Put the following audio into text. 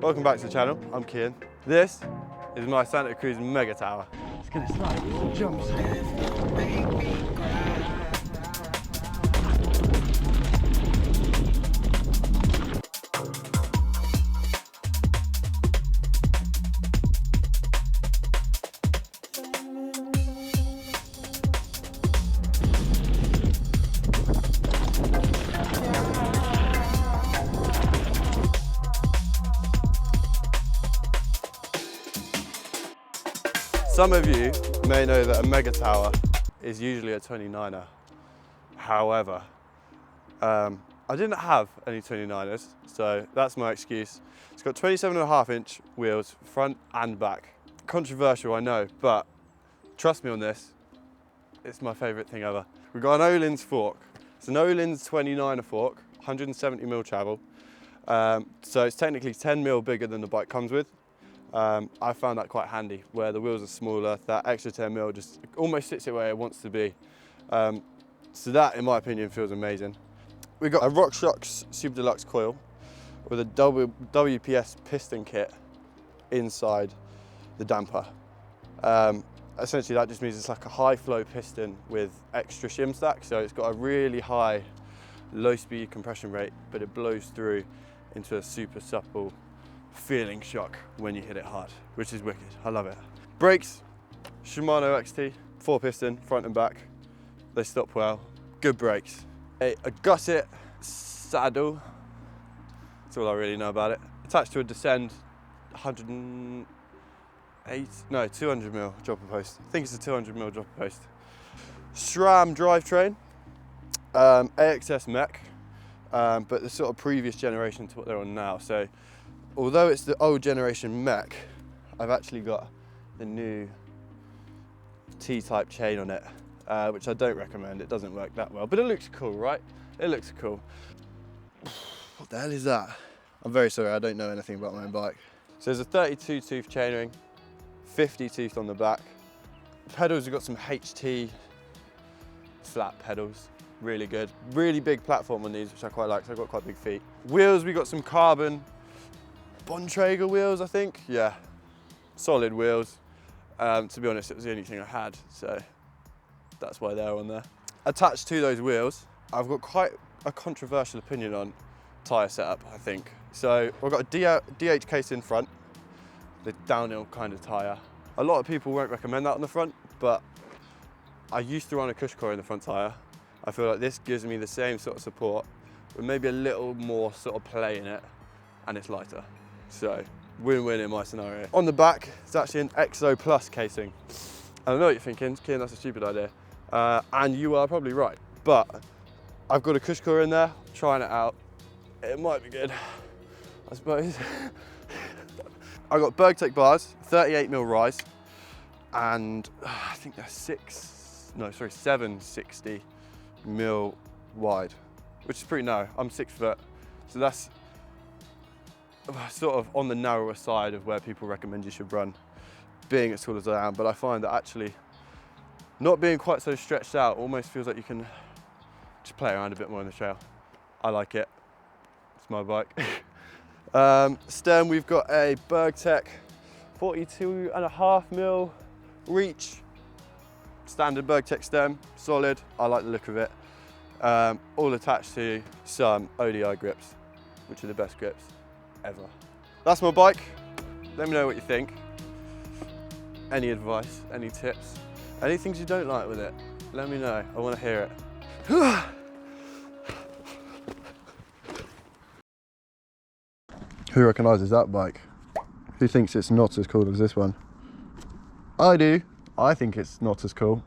Welcome back to the channel, I'm Cian. This is my Santa Cruz Megatower. It's gonna slide with some jumps. Some of you may know that a Megatower is usually a 29er. However, I didn't have any 29ers, so that's my excuse. It's got 27.5-inch wheels, front and back. Controversial, I know, but trust me on this, it's my favourite thing ever. We've got an Öhlins fork. It's an Öhlins 29er fork, 170mm travel. So it's technically 10mm bigger than the bike comes with. I found that quite handy, where the wheels are smaller, that extra 10mm just almost sits it where it wants to be. So that, in my opinion, feels amazing. We've got a RockShox Super Deluxe coil with a WPS piston kit inside the damper. Essentially that just means it's like a high flow piston with extra shim stack, so it's got a really high low speed compression rate, but it blows through into a super supple feeling shock when you hit it hard, which is wicked. I love it. Brakes, Shimano XT, 4-piston, front and back. They stop well, good brakes. A gusset saddle, that's all I really know about it. Attached to a Descend 200mm dropper post. I think it's a 200mm dropper post. SRAM drivetrain, AXS mech, but the sort of previous generation to what they're on now. So although it's the old generation mech, I've actually got the new T-type chain on it, which I don't recommend. It doesn't work that well, but it looks cool, right? It looks cool. What the hell is that? I'm very sorry, I don't know anything about my own bike. So there's a 32 tooth chainring, 50 tooth on the back. Pedals, we've got some HT flat pedals, really good. Really big platform on these, which I quite like, so I've got quite big feet. Wheels, we got some carbon Bontrager wheels, I think. Yeah, solid wheels. To be honest, it was the only thing I had, so that's why they're on there. Attached to those wheels, I've got quite a controversial opinion on tyre setup, I think. So I've got a DH case in front, the downhill kind of tyre. A lot of people won't recommend that on the front, but I used to run a Cushcore in the front tyre. I feel like this gives me the same sort of support, with maybe a little more sort of play in it, and it's lighter. So win-win in my scenario. On the back, it's actually an EXO Plus casing. I know what you're thinking, Cian, that's a stupid idea. And you are probably right, but I've got a Cushcore in there, trying it out. It might be good, I suppose. I've got Bergtech bars, 38mm rise, and I think they're 760mm wide, which is pretty narrow. I'm 6 foot, so that's sort of on the narrower side of where people recommend you should run, being as tall as I am. But I find that actually not being quite so stretched out almost feels like you can just play around a bit more on the trail. I like it, it's my bike. Stem, we've got a Bergtech 42.5mm reach, standard Bergtech stem, solid. I like the look of it. All attached to some ODI grips, which are the best grips ever. That's my bike. Let me know what you think. Any advice, any tips, any things you don't like with it, let me know. I want to hear it. Who recognises that bike? Who thinks it's not as cool as this one? I do. I think it's not as cool.